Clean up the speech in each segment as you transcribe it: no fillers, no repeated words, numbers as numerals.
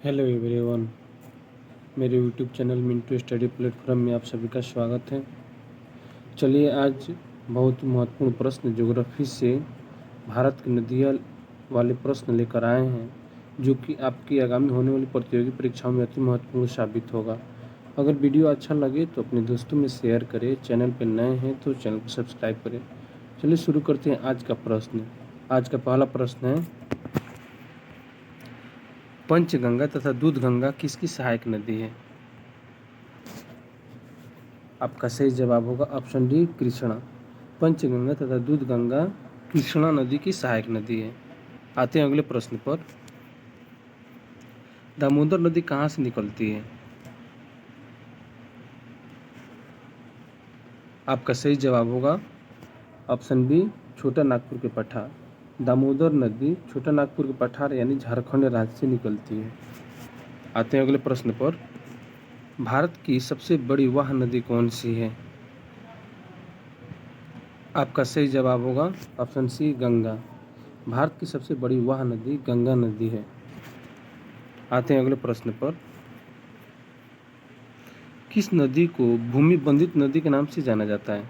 Hello everyone, मेरे YouTube channel Mintu study platform में आप सभी का स्वागत है। चलिए आज बहुत महत्वपूर्ण प्रश्न ज्योग्राफी से भारत की नदियाँ वाले प्रश्न लेकर आए हैं, जो कि आपकी आगामी होने वाली प्रतियोगी परीक्षाओं में अति महत्वपूर्ण साबित होगा। अगर वीडियो अच्छा लगे तो अपने दोस्तों में शेयर करें, चैनल पर नए हैं तो चैनल को सब्सक्राइब करें। चलिए शुरू करते हैं आज का प्रश्न। आज का पहला प्रश्न है, पंचगंगा तथा दूधगंगा किसकी सहायक नदी है? आपका सही जवाब होगा ऑप्शन डी, कृष्णा। पंचगंगा तथा दूधगंगा कृष्णा नदी की सहायक नदी है। आते हैं अगले प्रश्न पर। दामोदर नदी कहाँ से निकलती है? आपका सही जवाब होगा ऑप्शन बी, छोटा नागपुर के पठार। दामोदर नदी छोटा नागपुर के पठार यानी झारखंड राज्य से निकलती है। आते हैं अगले प्रश्न पर। भारत की सबसे बड़ी वह नदी कौन सी है? आपका सही जवाब होगा ऑप्शन सी, गंगा। भारत की सबसे बड़ी वह नदी गंगा नदी है। आते हैं अगले प्रश्न पर। किस नदी को भूमि बंधित नदी के नाम से जाना जाता है?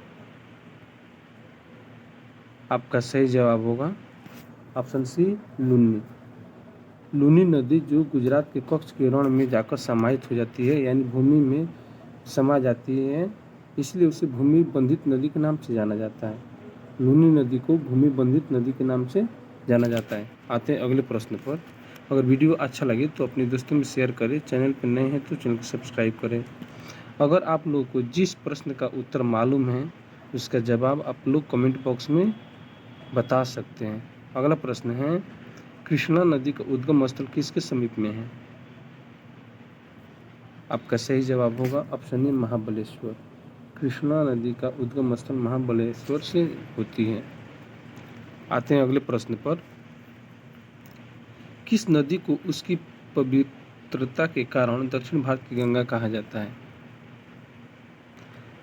आपका सही जवाब होगा ऑप्शन सी, लूनी। लूनी नदी जो गुजरात के कच्छ के रण में जाकर समाहित हो जाती है, यानी भूमि में समा जाती है, इसलिए उसे भूमि बंधित नदी के नाम से जाना जाता है। लूनी नदी को भूमि बंधित नदी के नाम से जाना जाता है। आते हैं अगले प्रश्न पर। अगर वीडियो अच्छा लगे तो अपने दोस्तों में शेयर करें, चैनल पर नए हैं तो चैनल को सब्सक्राइब करें। अगर आप लोगों को जिस प्रश्न का उत्तर मालूम है उसका जवाब आप लोग कमेंट बॉक्स में बता सकते हैं। अगला प्रश्न है, कृष्णा नदी का उद्गम स्थल किसके समीप में है? आपका सही जवाब होगा ऑप्शन ए, महाबलेश्वर। कृष्णा नदी का उद्गम स्थल महाबलेश्वर से होती है। आते हैं अगले प्रश्न पर। किस नदी को उसकी पवित्रता के कारण दक्षिण भारत की गंगा कहा जाता है?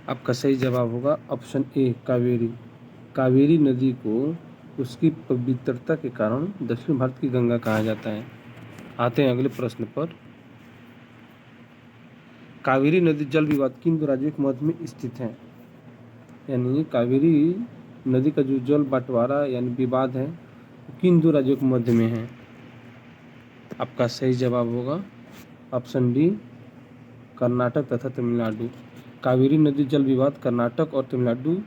आपका सही जवाब होगा ऑप्शन ए, कावेरी। कावेरी नदी को उसकी पवित्रता के कारण दक्षिण भारत की गंगा कहा जाता है। आते हैं अगले प्रश्न पर। कावेरी नदी जल विवाद किन दो राज्यों के मध्य में स्थित है? यानी कावेरी नदी का जो जल बंटवारा यानी विवाद है किन दो राज्यों के मध्य में है? आपका सही जवाब होगा ऑप्शन डी, कर्नाटक तथा तमिलनाडु। कावेरी नदी जल विवाद कर्नाटक और तमिलनाडु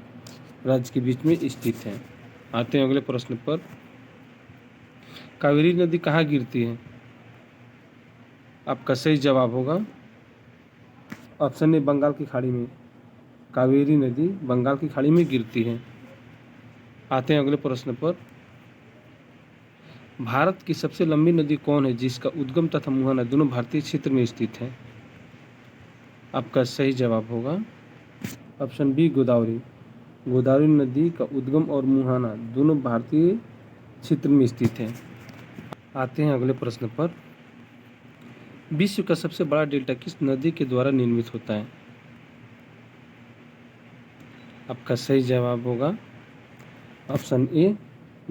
राज्य के बीच में स्थित है। आते हैं अगले प्रश्न पर। कावेरी नदी कहाँ गिरती है? आपका सही जवाब होगा ऑप्शन ए, बंगाल की खाड़ी में। कावेरी नदी बंगाल की खाड़ी में गिरती है। आते हैं अगले प्रश्न पर। भारत की सबसे लंबी नदी कौन है जिसका उद्गम तथा मुहाना दोनों भारतीय क्षेत्र में स्थित है? आपका सही जवाब होगा ऑप्शन बी, गोदावरी। गोदावरी नदी का उद्गम और मुहाना दोनों भारतीय क्षेत्र में स्थित है। आते हैं अगले प्रश्न पर। विश्व का सबसे बड़ा डेल्टा किस नदी के द्वारा निर्मित होता है? आपका सही जवाब होगा ऑप्शन ए,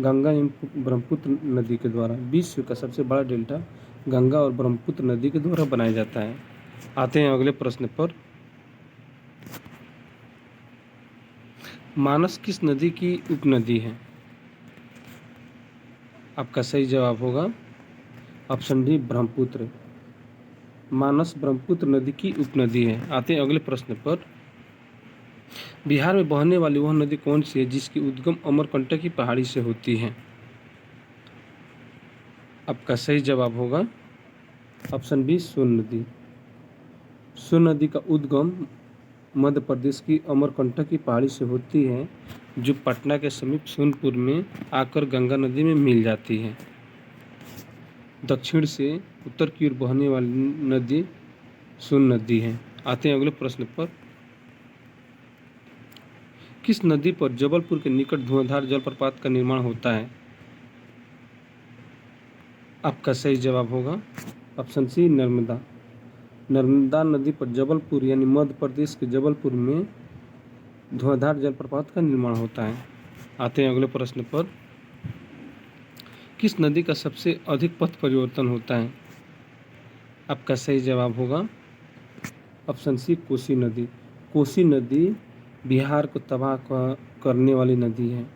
गंगा एवं ब्रह्मपुत्र नदी के द्वारा। विश्व का सबसे बड़ा डेल्टा गंगा और ब्रह्मपुत्र नदी के द्वारा बनाया जाता है। आते हैं अगले प्रश्न पर। मानस किस नदी की उपनदी है? आपका सही जवाब होगा ऑप्शन डी, ब्रह्मपुत्र। मानस ब्रह्मपुत्र नदी की उपनदी है। आते हैं अगले प्रश्न पर। बिहार में बहने वाली वह नदी कौन सी है जिसकी उद्गम अमरकंटक की पहाड़ी से होती है? आपका सही जवाब होगा ऑप्शन बी, सोन नदी। सोन नदी का उद्गम मध्य प्रदेश की अमरकंटक की पहाड़ी से होती है, जो पटना के समीप सोनपुर में आकर गंगा नदी में मिल जाती है। दक्षिण से उत्तर की ओर बहने वाली नदी सोन नदी है। आते हैं अगले प्रश्न पर। किस नदी पर जबलपुर के निकट धुआंधार जलप्रपात का निर्माण होता है? आपका सही जवाब होगा ऑप्शन सी, नर्मदा। नर्मदा नदी पर जबलपुर यानी मध्य प्रदेश के जबलपुर में धुआंधार जलप्रपात का निर्माण होता है। आते हैं अगले प्रश्न पर। किस नदी का सबसे अधिक पथ परिवर्तन होता है? आपका सही जवाब होगा ऑप्शन सी कोसी नदी। कोसी नदी बिहार को तबाह करने वाली नदी है,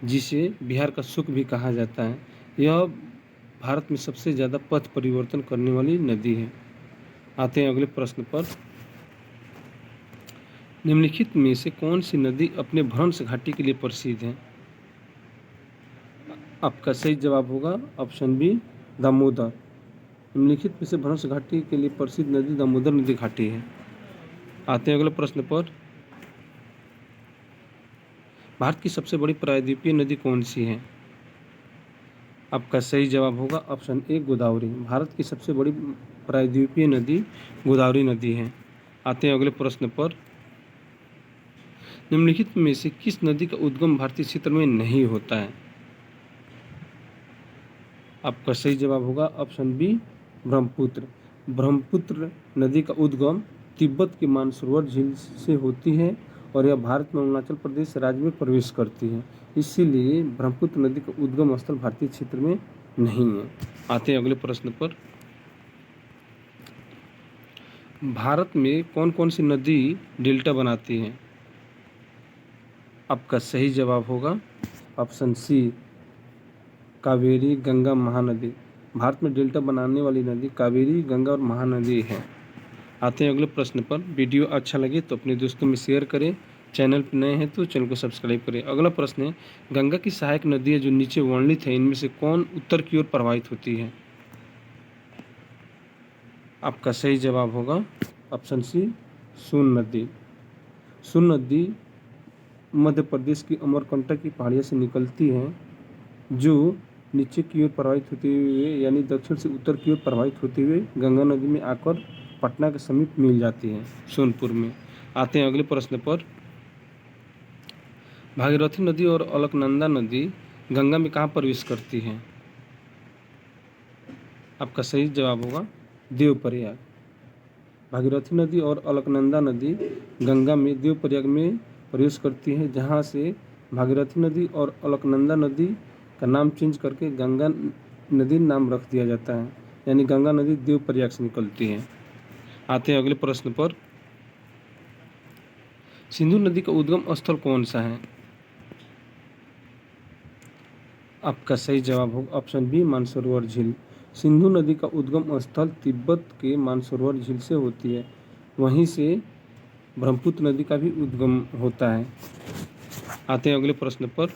जिसे बिहार का शुक भी कहा जाता है। यह भारत में सबसे ज़्यादा पथ परिवर्तन करने वाली नदी है। आते हैं अगले प्रश्न पर। निम्नलिखित में से कौन सी नदी अपने भ्रंश घाटी के लिए प्रसिद्ध है? आपका सही जवाब होगा ऑप्शन बी दामोदर। निम्नलिखित में से भ्रंश घाटी के लिए प्रसिद्ध नदी दामोदर नदी घाटी है। आते हैं अगले प्रश्न पर। भारत की सबसे बड़ी प्रायद्वीपीय नदी कौन सी है? आपका सही जवाब होगा ऑप्शन ए गोदावरी। भारत की सबसे बड़ी प्रायद्वीपीय नदी गोदावरी नदी है। आते हैं अगले प्रश्न पर। निम्नलिखित में से किस नदी का उद्गम भारतीय क्षेत्र में नहीं होता है? आपका सही जवाब होगा ऑप्शन बी ब्रह्मपुत्र। ब्रह्मपुत्र नदी का उद्गम तिब्बत की मानसरोवर झील से होती है और यह भारत में अरुणाचल प्रदेश राज्य में प्रवेश करती है। इसीलिए ब्रह्मपुत्र नदी का उद्गम स्थल भारतीय क्षेत्र में नहीं है। आते हैं अगले प्रश्न पर। भारत में कौन कौन सी नदी डेल्टा बनाती है? आपका सही जवाब होगा ऑप्शन सी कावेरी गंगा महानदी। भारत में डेल्टा बनाने वाली नदी कावेरी गंगा और महानदी है। आते हैं अगले प्रश्न पर। वीडियो अच्छा लगे तो अपने दोस्तों में शेयर करें। चैनल पर नए हैं तो चैनल को सब्सक्राइब करें। अगला प्रश्न है, गंगा की सहायक नदियाँ जो नीचे वर्णित है इनमें से कौन उत्तर की ओर प्रवाहित होती है? आपका सही जवाब होगा ऑप्शन सी सोन नदी। सोन नदी मध्य प्रदेश की अमरकंटक की पहाड़ियों से निकलती है, जो नीचे की ओर प्रवाहित होते हुए यानी दक्षिण से उत्तर की ओर प्रवाहित होते हुए गंगा नदी में आकर पटना के समीप मिल जाती है सोनपुर में। आते हैं अगले प्रश्न पर। भागीरथी नदी और अलकनंदा नदी गंगा में कहाँ प्रवेश करती हैं? आपका सही जवाब होगा देवप्रयाग। भागीरथी नदी और अलकनंदा नदी गंगा में देवप्रयाग में प्रवेश करती है, जहाँ से भागीरथी नदी और अलकनंदा नदी का नाम चेंज करके गंगा नदी नाम रख दिया जाता है, यानी गंगा नदी देवप्रयाग से निकलती है। आते हैं अगले प्रश्न पर। सिंधु नदी का उद्गम स्थल कौन सा है? आपका सही जवाब होगा ऑप्शन बी मानसरोवर झील। सिंधु नदी का उद्गम स्थल तिब्बत के मानसरोवर झील से होती है, वहीं से ब्रह्मपुत्र नदी का भी उद्गम होता है। आते हैं अगले प्रश्न पर।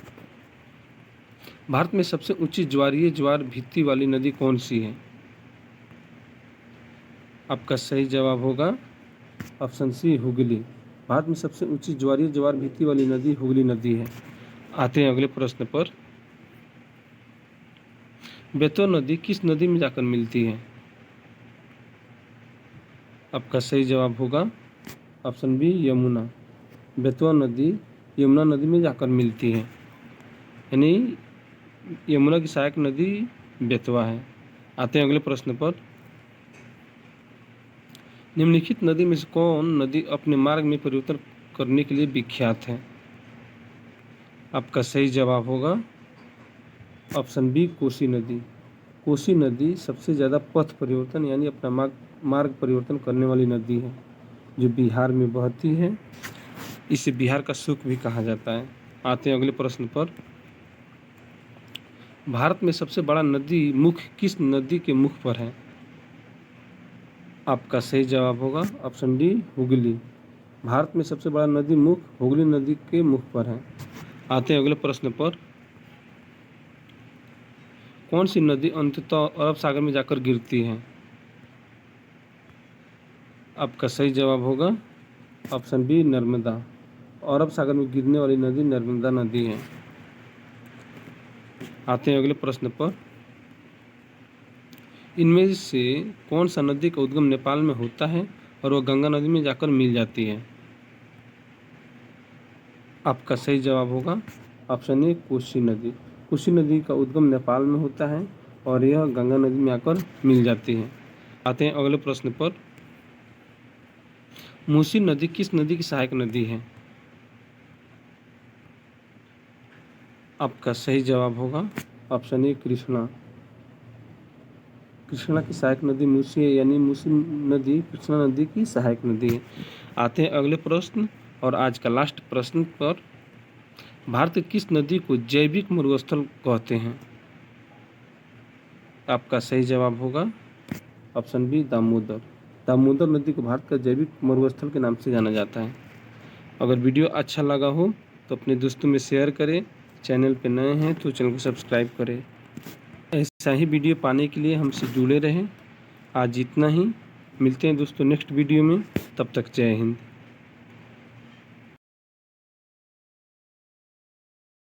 भारत में सबसे ऊंची ज्वारीय ज्वार भित्ति वाली नदी कौन सी है? आपका सही जवाब होगा ऑप्शन सी हुगली। भारत में सबसे ऊंची ज्वारीय ज्वार भित्ति वाली नदी हुगली नदी है। आते हैं अगले प्रश्न पर। बेतवा नदी किस नदी में जाकर मिलती है? आपका सही जवाब होगा ऑप्शन बी यमुना। बेतवा नदी यमुना नदी में जाकर मिलती है, यानी यमुना की सहायक नदी बेतवा है। आते हैं अगले प्रश्न पर। निम्नलिखित नदी में से कौन नदी अपने मार्ग में परिवर्तन करने के लिए विख्यात है? आपका सही जवाब होगा ऑप्शन बी कोसी नदी। कोसी नदी सबसे ज़्यादा पथ परिवर्तन यानी अपना मार्ग परिवर्तन करने वाली नदी है, जो बिहार में बहती है। इसे बिहार का शुक भी कहा जाता है। आते हैं अगले प्रश्न पर। भारत में सबसे बड़ा नदी मुख किस नदी के मुख पर है? आपका सही जवाब होगा ऑप्शन डी हुगली। भारत में सबसे बड़ा नदी मुख हुगली नदी के मुख पर है। आते हैं अगले प्रश्न पर। कौन सी नदी अंततः अरब सागर में जाकर गिरती है? आपका सही जवाब होगा ऑप्शन बी नर्मदा। अरब सागर में गिरने वाली नदी नर्मदा नदी है। आते हैं अगले प्रश्न पर। इनमें से कौन सा नदी का उद्गम नेपाल में होता है और वह गंगा नदी में जाकर मिल जाती है? आपका सही जवाब होगा ऑप्शन ए कोसी नदी। कोसी नदी का उद्गम नेपाल में होता है और यह गंगा नदी में आकर मिल जाती है। आते हैं अगले प्रश्न पर। मूसी नदी किस नदी की सहायक नदी है? आपका सही जवाब होगा ऑप्शन ए कृष्णा। कृष्णा की सहायक नदी मूसी है, यानी मूसी नदी कृष्णा नदी की सहायक नदी है। आते हैं अगले प्रश्न और आज का लास्ट प्रश्न पर। भारत की किस नदी को जैविक मरुस्थल कहते हैं? आपका सही जवाब होगा ऑप्शन बी दामोदर। दामोदर नदी को भारत का जैविक मरुस्थल के नाम से जाना जाता है। अगर वीडियो अच्छा लगा हो तो अपने दोस्तों में शेयर करें। चैनल पर नए हैं तो चैनल को सब्सक्राइब करें। ऐसा ही वीडियो पाने के लिए हमसे जुड़े रहें। आज इतना ही, मिलते हैं दोस्तों नेक्स्ट वीडियो में। तब तक जय हिंद।